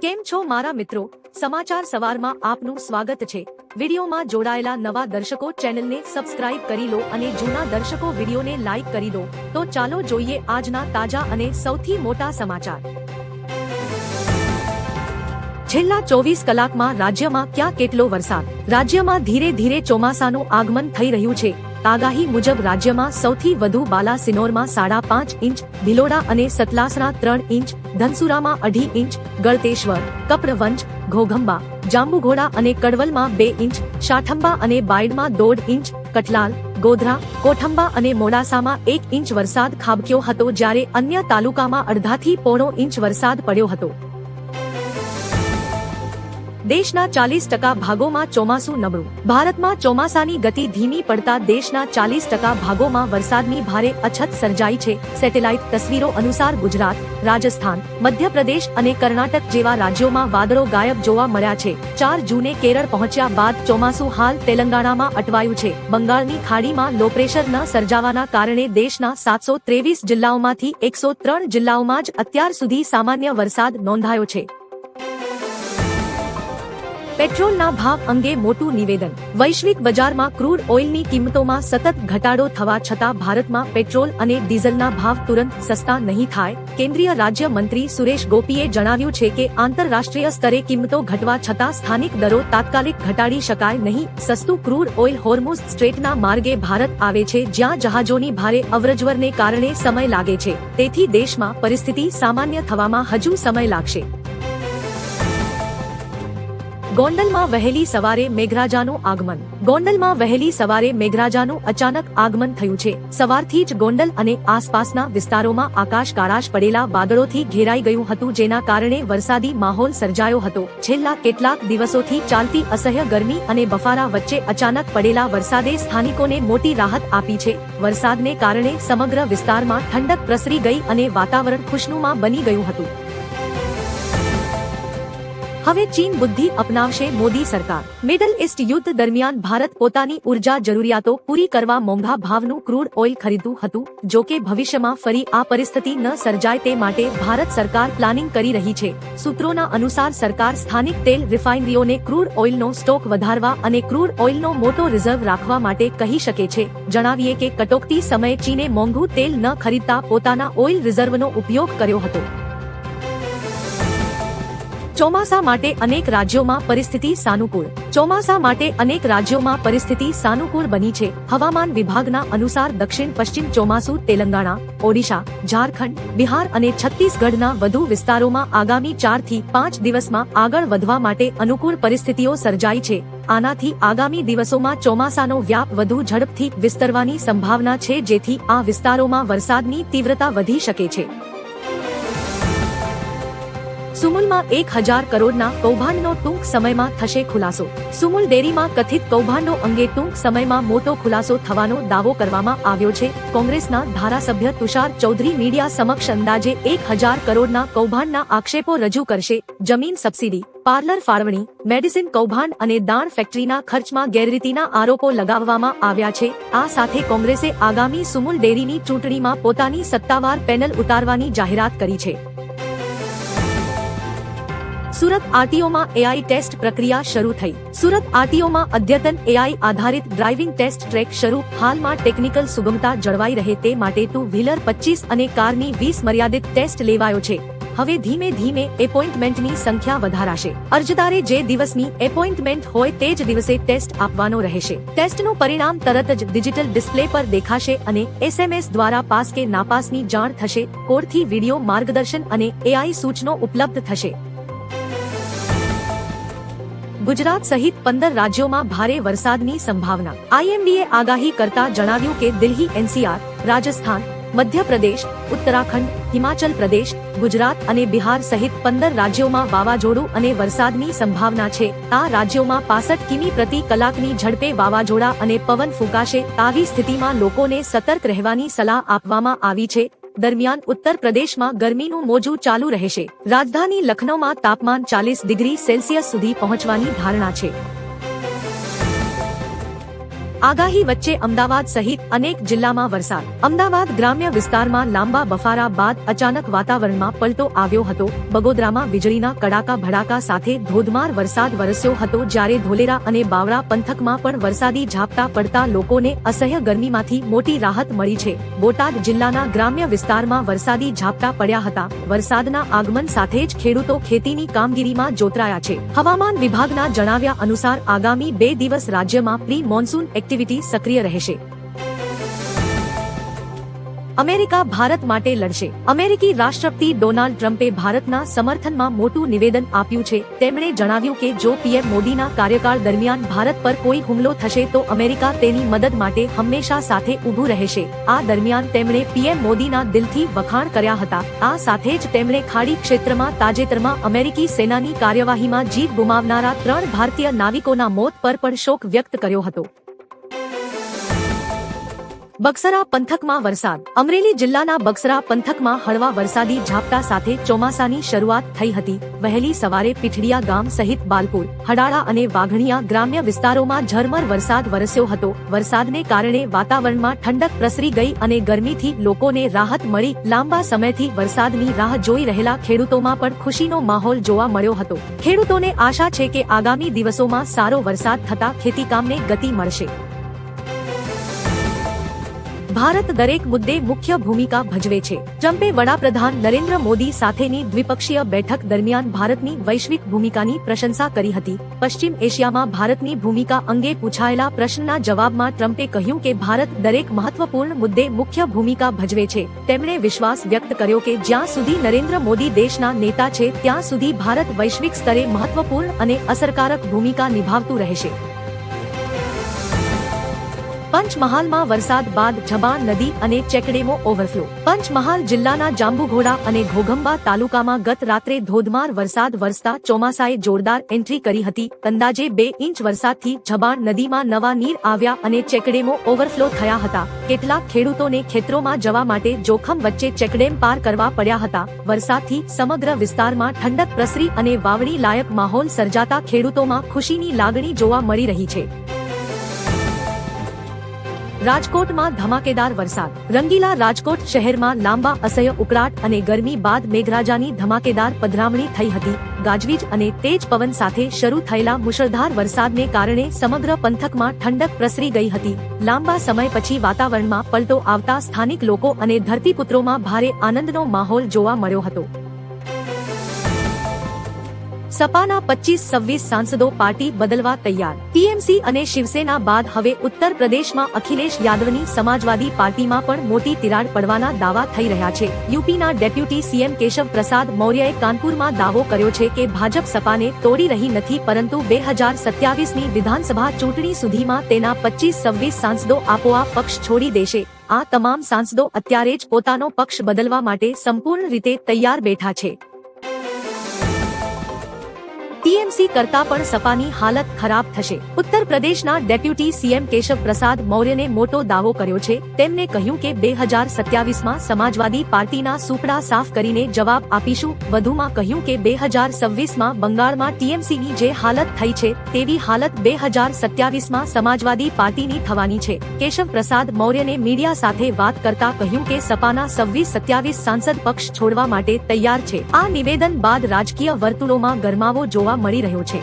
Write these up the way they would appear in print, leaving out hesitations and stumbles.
કેમ છો મારા મિત્રો? સમાચાર સવારમાં આપનું સ્વાગત છે। વિડીયોમાં જોડાયેલા નવા દર્શકો ચેનલને સબસ્ક્રાઇબ કરી લો અને જૂના દર્શકો વિડીયોને લાઇક કરી દો। તો ચાલો જોઈએ આજના તાજા અને સૌથી મોટા સમાચાર। છેલ્લા 24 કલાકમાં રાજ્યમાં ક્યાં કેટલો વરસાદ? રાજ્યમાં ધીરે ધીરે ચોમાસાનું આગમન થઈ રહ્યું છે। આગાહી મુજબ રાજ્યમાં સૌથી વધુ બાલાસિનોરમાં 5.5 ઇંચ, ભિલોડા અને સતલાસણા 3 ઇંચ, ધનસુરામાં 2.5 ઇંચ, ગળતેશ્વર, કપડવંજ, ઘોઘંબા, જાંબુઘોડા અને કડવલમાં 2 ઇંચ, શાઠંબા અને બાયડમાં 1.5 ઇંચ, કઠલાલ, ગોધરા, કોઠંબા અને મોડાસામાં 1 ઇંચ વરસાદ ખાબક્યો હતો, જ્યારે અન્ય તાલુકામાં અડધાથી પોણો ઇંચ વરસાદ પડ્યો હતો। દેશના 40% ભાગોમાં ચોમાસું નબળું। ભારતમાં ચોમાસાની ગતિ ધીમી પડતા દેશના 40% ભાગોમાં વરસાદની ભારે અછત સર્જાઈ છે। સેટેલાઇટ તસવીરો અનુસાર ગુજરાત, રાજસ્થાન, મધ્યપ્રદેશ અને કર્ણાટક જેવા રાજ્યોમાં વાદળો ગાયબ જોવા મળ્યા છે। 4 જૂને કેરળ પહોંચ્યા બાદ ચોમાસું હાલ તેલંગાણામાં અટવાયું છે। બંગાળની ખાડીમાં લો પ્રેશર ન સર્જાવાના કારણે દેશના 723 જિલ્લાઓમાંથી 103 જિલ્લાઓમાં જ અત્યાર સુધી સામાન્ય વરસાદ નોંધાયો છે। પેટ્રોલના ભાવ અંગે મોટું નિવેદન। વૈશ્વિક બજારમાં ક્રૂડ ઓઇલની કિંમતોમાં સતત ઘટાડો થવા છતાં ભારતમાં પેટ્રોલ અને ડીઝલના ભાવ તુરંત સસ્તા નહીં થાય। કેન્દ્રીય રાજ્ય મંત્રી સુરેશ ગોપીએ જણાવ્યું છે કે આંતરરાષ્ટ્રીય સ્તરે કિંમતો ઘટવા છતાં સ્થાનિક દરો તાત્કાલિક ઘટાડી શકાય નહીં। સસ્તું ક્રૂડ ઓઇલ હોર્મુઝ સ્ટ્રેટના માર્ગે ભારત આવે છે, જ્યાં જહાજોની ભારે અવરજવરને કારણે સમય લાગે છે, તેથી દેશમાં પરિસ્થિતિ સામાન્ય થવામાં હજુ સમય લાગશે। ગોંડલમાં વહેલી સવારે મેઘરાજાનું આગમન। ગોંડલમાં વહેલી સવારે મેઘરાજાનું અચાનક આગમન થયું છે। સવારથી જ ગોંડલ અને આસપાસના વિસ્તારોમાં આકાશ કાળાશ પડેલા વાદળોથી ઘેરાઈ ગયું હતું, જેના કારણે વરસાદી માહોલ સર્જાયો હતો। છેલ્લા કેટલાક દિવસોથી ચાલતી અસહ્ય ગરમી અને બફારા વચ્ચે અચાનક પડેલા વરસાદે સ્થાનિકોને મોટી રાહત આપી છે। વરસાદને કારણે સમગ્ર વિસ્તારમાં ઠંડક પ્રસરી ગઈ અને વાતાવરણ ખુશનુમા બની ગયું હતું। હવે ચીન બુદ્ધિ અપનાવશે મોદી સરકાર। મિડલ ઇસ્ટ યુદ્ધ દરમિયાન ભારત પોતાની ઉર્જા જરૂરિયાતો પૂરી કરવા મોંઘા ભાવનું ક્રૂડ ઓઇલ ખરીદતું હતું। જો કે ભવિષ્યમાં ફરી આ પરિસ્થિતિ ન સર્જાય તે માટે ભારત સરકાર પ્લાનિંગ કરી રહી છે। સૂત્રોના અનુસાર સરકાર સ્થાનિક તેલ રિફાઇનરીઓને ક્રૂડ ઓઇલનો સ્ટોક વધારવા અને ક્રૂડ ઓઇલનો મોટો રિઝર્વ રાખવા માટે કહી શકે છે। જણાવીએ કે કટોકટી સમયે ચીને મોંઘું તેલ ન ખરીદતા પોતાના ઓઇલ રિઝર્વનો ઉપયોગ કર્યો હતો। ચોમાસા માટે અનેક રાજ્યોમાં પરિસ્થિતિ સાનુકૂળ। ચોમાસા માટે અનેક રાજ્યોમાં પરિસ્થિતિ સાનુકૂળ બની છે। હવામાન વિભાગના અનુસાર દક્ષિણ પશ્ચિમ ચોમાસું તેલંગાણા, ઓડિશા, ઝારખંડ, બિહાર અને છત્તીસગઢના વધુ વિસ્તારોમાં આગામી 4 થી 5 દિવસમાં આગળ વધવા માટે અનુકૂળ પરિસ્થિતિઓ સર્જાઈ છે। આનાથી આગામી દિવસોમાં ચોમાસાનો વ્યાપ વધુ ઝડપથી વિસ્તરવાની સંભાવના છે, જેથી આ વિસ્તારોમાં વરસાદની તીવ્રતા વધી શકે છે। સુમુલમાં 1000 કરોડના કૌભાંડનો ટૂંક સમયમાં થશે ખુલાસો। સુમુલ ડેરીમાં કથિત કૌભાંડો અંગે ટૂંક સમયમાં મોટો ખુલાસો થવાનો દાવો કરવામાં આવ્યો છે। કોંગ્રેસના ધારાસભ્ય તુષાર ચૌધરી મીડિયા સમક્ષ અંદાજે 1000 કરોડના કૌભાંડના આક્ષેપો રજૂ કરશે। જમીન સબસિડી, પાર્લર ફાળવણી, મેડિસિન કૌભાંડ અને દાણ ફેક્ટરીના ખર્ચમાં ગેરરીતિના આરોપો લગાવવામાં આવ્યા છે। આ સાથે કોંગ્રેસે આગામી સુમુલ ડેરીની ચૂંટણીમાં પોતાની સત્તાવાર પેનલ ઉતારવાની જાહેરાત કરી છે। સુરત આરટીઓમાં એઆઈ ટેસ્ટ પ્રક્રિયા શરૂ થઈ। સુરત આરટીઓમાં અદ્યતન એઆઈ આધારિત ડ્રાઇવિંગ ટેસ્ટ ટ્રેક શરૂ। હાલમાં ટેકનિકલ સુગમતા જળવાઈ રહે તે માટે 2 વ્હીલર 25 અને કારની 20 મર્યાદિત ટેસ્ટ લેવાયો છે। હવે ધીમે ધીમે એપોઇન્ટમેન્ટની સંખ્યા વધારાશે। અરજદારે જે દિવસની એપોઇન્ટમેન્ટ હોય તે જ દિવસે ટેસ્ટ આપવાનો રહેશે। ટેસ્ટનું પરિણામ તરત જ ડિજિટલ ડિસ્પ્લે પર દેખાશે અને એસએમએસ દ્વારા પાસ કે નાપાસની જાણ થશે। કોડથી વિડીયો માર્ગદર્શન અને એઆઈ સૂચનો ઉપલબ્ધ થશે। ગુજરાત સહિત 15 રાજ્યોમાં ભારે વરસાદની સંભાવના। આઈએમડીએ આગાહી કરતા જણાવ્યું કે દિલ્હી, એનસીઆર, રાજસ્થાન, મધ્યપ્રદેશ, ઉત્તરાખંડ, હિમાચલ પ્રદેશ, ગુજરાત અને બિહાર સહિત 15 રાજ્યોમાં વાવાઝોડું અને વરસાદની સંભાવના છે। આ રાજ્યોમાં 65 કિમી પ્રતિ કલાકની ઝડપે વાવાઝોડા અને પવન ફૂંકાશે। આવી સ્થિતિમાં લોકોને સતર્ક રહેવાની સલાહ આપવામાં આવી છે। દરમિયાન ઉત્તર પ્રદેશમાં ગરમીનું મોજું ચાલુ રહેશે। રાજધાની લખનૌમાં તાપમાન 40 ડિગ્રી સેલ્સિયસ સુધી પહોંચવાની ધારણા છે। આગાહી વચ્ચે અમદાવાદ સહિત અનેક જિલ્લામાં વરસાદ. અમદાવાદ ગ્રામ્ય વિસ્તારમાં લાંબા બફારા બાદ અચાનક વાતાવરણમાં પલટો આવ્યો હતો. બગોદરામાં વીજળીના કડાકા ભડાકા સાથે ધોધમાર વરસાદ વરસ્યો હતો, જ્યારે ધોલેરા અને બાવળા પંથકમાં પણ વરસાદી ઝાપટા પડતા લોકોને અસહ્ય ગરમીમાંથી મોટી રાહત મળી છે. બોટાદ જિલ્લાના ગ્રામ્ય વિસ્તારમાં વરસાદી ઝાપટા પડ્યા હતા. વરસાદના આગમન સાથે જ ખેડૂતો ખેતીની કામગીરીમાં જોતરાયા છે. હવામાન વિભાગના જણાવ્યા અનુસાર આગામી 2 દિવસ રાજ્યમાં પ્રી મોન્સૂન એક્ટિવિટી સક્રિય રહેશે. અમેરિકા ભારત માટે લડશે. અમેરિકી રાષ્ટ્રપતિ ડોનાલ્ડ ટ્રમ્પે ભારતના સમર્થનમાં મોટું નિવેદન આપ્યું છે. તેમણે જણાવ્યું કે જો પીએમ મોદીના કાર્યકાળ દરમિયાન ભારત પર કોઈ હુમલો થશે તો અમેરિકા તેની મદદ માટે હંમેશા સાથે ઊભું રહેશે. આ દરમિયાન તેમણે પીએમ મોદીના દિલથી વખાણ કર્યા હતા. આ સાથે જ તેમણે ખાડી ક્ષેત્રમાં તાજેતરમાં અમેરિકી સેનાની કાર્યવાહીમાં જીવ ગુમાવનારા 3 ભારતીય નાવિકોના મોત પર પણ શોક વ્યક્ત કર્યો હતો. બગસરા પંથકમાં વરસાદ. અમરેલી જિલ્લાના બગસરા પંથકમાં હળવા વરસાદી ઝાપટા સાથે ચોમાસાની શરૂઆત થઈ હતી. વહેલી સવારે પીઠડિયા ગામ સહિત બાલપુર, હડાળા અને વાઘણિયા ગ્રામ્ય વિસ્તારોમાં ઝરમર વરસાદ વરસ્યો હતો. વરસાદને કારણે વાતાવરણમાં ઠંડક પ્રસરી ગઈ અને ગરમીથી લોકોને રાહત મળી. લાંબા સમયથી વરસાદની રાહ જોઈ રહેલા ખેડૂતોમાં પણ ખુશીનો માહોલ જોવા મળ્યો હતો. ખેડૂતોને આશા છે કે આગામી દિવસોમાં સારો વરસાદ થતા ખેતીકામને ગતિ મળશે. ભારત દરેક મુદ્દે મુખ્ય ભૂમિકા ભજવે છે. ટ્રમ્પે વડાપ્રધાન નરેન્દ્ર મોદી સાથેની દ્વિપક્ષીય બેઠક દરમિયાન ભારતની વૈશ્વિક ભૂમિકાની પ્રશંસા કરી હતી. પશ્ચિમ એશિયામાં ભારતની ભૂમિકા અંગે પૂછાયેલા પ્રશ્નના જવાબમાં ટ્રમ્પે કહ્યું કે ભારત દરેક મહત્વપૂર્ણ મુદ્દે મુખ્ય ભૂમિકા ભજવે છે. તેમણે વિશ્વાસ વ્યક્ત કર્યો કે જ્યાં સુધી નરેન્દ્ર મોદી દેશના નેતા છે ત્યાં સુધી ભારત વૈશ્વિક સ્તરે મહત્વપૂર્ણ અને અસરકારક ભૂમિકા નિભાવતું રહેશે. પંચમહાલમાં વરસાદ બાદ ઝબાણ નદી અને ચેકડેમો ઓવરફ્લો. પંચમહાલ જિલ્લાના જાંબુઘોડા અને ઘોઘંબા તાલુકામાં ગત રાત્રે ધોધમાર વરસાદ વરસતા ચોમાસાએ જોરદાર એન્ટ્રી કરી હતી. અંદાજે 2 ઇંચ વરસાદથી ઝબાણ નદીમાં નવા નીર આવ્યા અને ચેકડેમો ઓવરફ્લો થયા હતા. કેટલાક ખેડૂતોને ખેતરોમાં જવા માટે જોખમ વચ્ચે ચેકડેમ પાર કરવા પડ્યા હતા. વરસાદથી સમગ્ર વિસ્તારમાં ઠંડક પ્રસરી અને વાવણી લાયક માહોલ સર્જાતા ખેડૂતોમાં ખુશીની લાગણી જોવા મળી રહી છે. રાજકોટમાં ધમાકેદાર વરસાદ. રંગીલા રાજકોટ શહેરમાં લાંબા અસહ્ય ઉકળાટ અને ગરમી બાદ મેઘરાજાની ધમાકેદાર પધરામણી થઈ હતી. ગાજવીજ અને તેજ પવન સાથે શરૂ થયેલા મુશળધાર વરસાદને કારણે સમગ્ર પંથકમાં ઠંડક પ્રસરી ગઈ હતી. લાંબા સમય પછી વાતાવરણમાં પલટો આવતા સ્થાનિક લોકો અને ધરતીપુત્રોમાં ભારે આનંદનો માહોલ જોવા મળ્યો હતો. સપાના 25-26 સાંસદો પાર્ટી બદલવા તૈયાર. ટીએમસી અને શિવસેના બાદ હવે ઉત્તર પ્રદેશમાં અખિલેશ યાદવની સમાજવાદી પાર્ટીમાં પણ મોટી તિરાડ પડવાના દાવા થઈ રહ્યા છે. યુપીના ડેપ્યુટી સીએમ કેશવ પ્રસાદ મૌર્યએ કાનપુરમાં દાવો કર્યો છે કે ભાજપ સપાને તોડી રહી નથી, પરંતુ 2027ની વિધાનસભા ચૂંટણી સુધીમાં તેના 25-26 સાંસદો આપોઆપ પક્ષ છોડી દેશે. આ તમામ સાંસદો અત્યારે જ પોતાનો પક્ષ બદલવા માટે સંપૂર્ણ રીતે તૈયાર બેઠા છે. ટીએમસી કરતા પણ સપાની હાલત ખરાબ થશે. ઉત્તર પ્રદેશના ડેપ્યુટી સીએમ કેશવ પ્રસાદ મૌર્યને મોટો દાવો કર્યો છે. તેમણે કહ્યું કે 2027માં સમાજવાદી પાર્ટીના સુપડા સાફ કરીને જવાબ આપીશું. વધુમાં કહ્યું કે 2026માં બંગાળમાં ટીએમસીની જે હાલત થઈ છે તેવી હાલત 2027માં સમાજવાદી પાર્ટીની થવાની છે. કેશવ પ્રસાદ મૌર્યને મીડિયા સાથે વાત કરતા કહ્યું કે સપાના 26-27 સાંસદ પક્ષ છોડવા માટે તૈયાર છે. આ નિવેદન બાદ રાજકીય વર્તુળોમાં ગરમાવો જોવા મળી રહ્યો છે.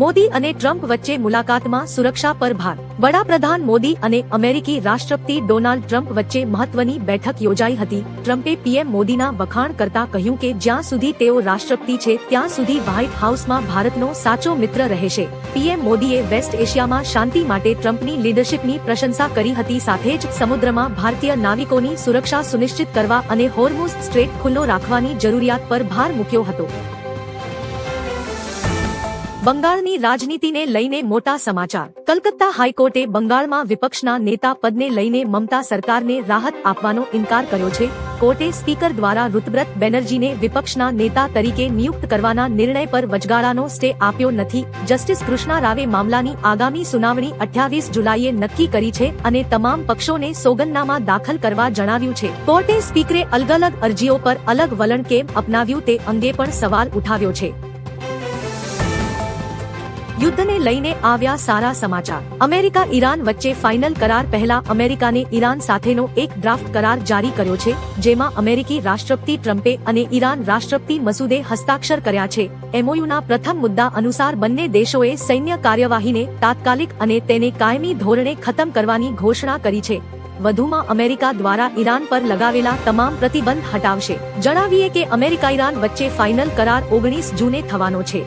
મોદી અને ટ્રમ્પ વચ્ચે મુલાકાતમાં સુરક્ષા પર ભાર. વડાપ્રધાન મોદી અને અમેરિકી રાષ્ટ્રપતિ ડોનાલ્ડ ટ્રમ્પ વચ્ચે મહત્વની બેઠક યોજાઈ હતી. ટ્રમ્પે પીએમ મોદીના વખાણ કરતા કહ્યું કે જ્યાં સુધી તેઓ રાષ્ટ્રપતિ છે ત્યાં સુધી વ્હાઇટ હાઉસમાં ભારતનો સાચો મિત્ર રહેશે. પીએમ મોદીએ વેસ્ટ એશિયામાં શાંતિ માટે ટ્રમ્પની લીડરશીપની પ્રશંસા કરી હતી. સાથે જ સમુદ્રમાં ભારતીય નાવિકોની સુરક્ષા સુનિશ્ચિત કરવા અને હોર્મુઝ સ્ટ્રેટ ખુલ્લો રાખવાની જરૂરિયાત પર ભાર મૂક્યો હતો. બંગાળની રાજનીતિને લઈને મોટા સમાચાર. કલકત્તા હાઈકોર્ટે બંગાળમાં વિપક્ષના નેતા પદને લઈને મમતા સરકારને રાહત આપવાનો ઇનકાર કર્યો છે. કોર્ટે સ્પીકર દ્વારા ઋતુબ્રત બેનર્જીને વિપક્ષના નેતા તરીકે નિયુક્ત કરવાના નિર્ણય પર વચગાળાનો સ્ટે આપ્યો નથી. જસ્ટિસ કૃષ્ણા રાવે મામલાની આગામી સુનાવણી 28 જુલાઈએ નક્કી કરી છે અને તમામ પક્ષોને સોગંદનામા દાખલ કરવા જણાવ્યું છે. કોર્ટે સ્પીકરે અલગ-અલગ અરજીઓ પર અલગ વલણ કેમ અપનાવ્યું તે અંગે પણ સવાલ ઉઠાવ્યો છે. યુદ્ધને લઈને આવ્યા સારા સમાચાર। અમેરિકા ઈરાન વચ્ચે ફાઇનલ કરાર પહેલા અમેરિકાને ઈરાન સાથેનો એક ડ્રાફ્ટ કરાર જારી કર્યો છે, જેમાં અમેરિકી રાષ્ટ્રપતિ ટ્રમ્પે અને ઈરાન રાષ્ટ્રપતિ મસૂદે હસ્તાક્ષર કર્યા છે। એમઓયુના પ્રથમ મુદ્દા અનુસાર બંને દેશોએ સૈન્ય કાર્યવાહીને તાત્કાલિક અને તેને કાયમી ધોરણે ખતમ કરવાની ઘોષણા કરી છે। વધુમાં અમેરિકા દ્વારા ઈરાન પર લગાવેલા તમામ પ્રતિબંધ હટાવશે। જણાવીએ કે અમેરિકા ઈરાન વચ્ચે ફાઇનલ કરાર 19 જૂને થવાનો છે।